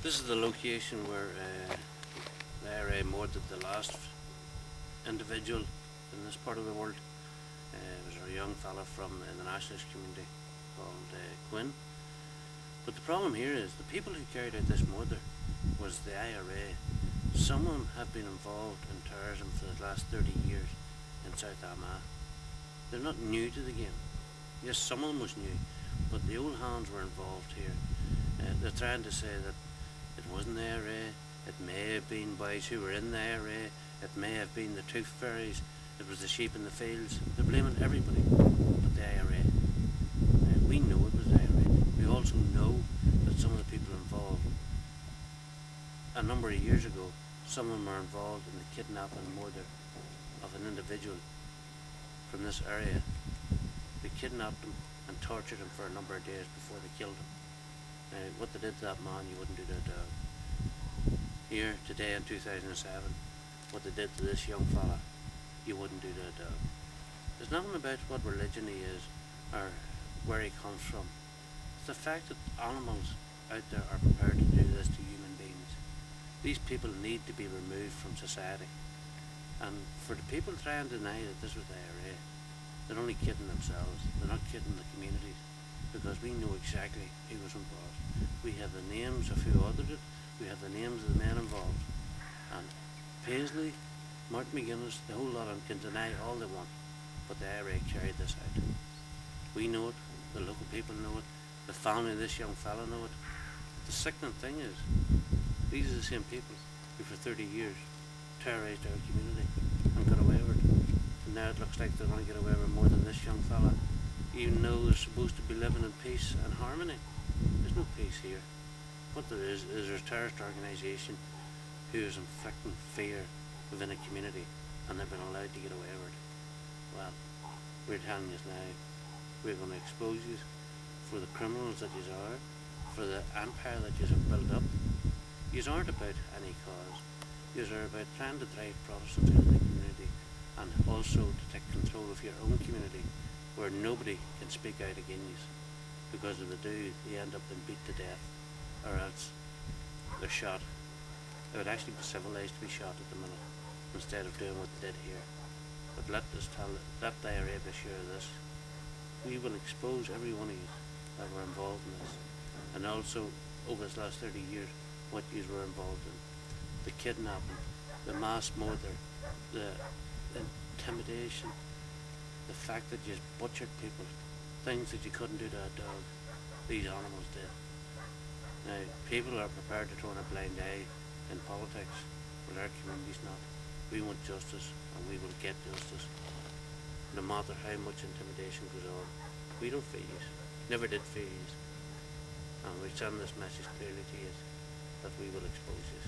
This is the location where the IRA murdered the last individual in this part of the world. It was a young fella from the nationalist community called Quinn. But the problem here is the people who carried out this murder was the IRA. Some of them have been involved in terrorism for the last 30 years in South Armagh. They're not new to the game. Yes, some of them was new, but the old hands were involved here. They're trying to say that it wasn't the IRA, it may have been boys who were in the IRA, it may have been the tooth fairies, it was the sheep in the fields. They're blaming everybody but the IRA. We know it was the IRA. We also know that some of the people involved, a number of years ago, some of them were involved in the kidnapping and murder of an individual from this area. They kidnapped him and tortured him for a number of days before they killed him. What they did to that man, you wouldn't do to a dog. Here, today in 2007, what they did to this young fella, you wouldn't do to a dog. There's nothing about what religion he is or where he comes from. It's the fact that animals out there are prepared to do this to human beings. These people need to be removed from society. And for the people trying to deny that this was the IRA, they're only kidding themselves. They're not kidding the communities, because we know exactly who was involved. We have the names of who ordered it. We have the names of the men involved. And Paisley, Mark McGuinness, the whole lot of them can deny all they want, but the IRA carried this out. We know it. The local people know it. The family of this young fella know it. The sickening thing is, these are the same people who for 30 years terrorised our community and got away with it. And now it looks like they're going to get away with more than this young fella, even though they're supposed to be living in peace and harmony. There's no peace here. What there is a terrorist organisation who is inflicting fear within a community, and they've been allowed to get away with it. Well, we're telling you now, we're going to expose you for the criminals that you are, for the empire that you have built up. You aren't about any cause. You are about trying to drive Protestants out of the community, and also to take control of your own community, where nobody can speak out against you, because if they do, they end up being beat to death, or else they're shot. It would actually be civilised to be shot at the minute, instead of doing what they did here. But let the IRA be sure of this. We will expose every one of you that were involved in this, and also over this last 30 years, what you were involved in. The kidnapping, the mass murder, the intimidation, the fact that you butchered people, things that you couldn't do to a dog, these animals did. Now, people are prepared to turn a blind eye in politics, but our community's not. We want justice, and we will get justice, no matter how much intimidation goes on. We don't fear you, never did fear you, and we send this message clearly to you, that we will expose you.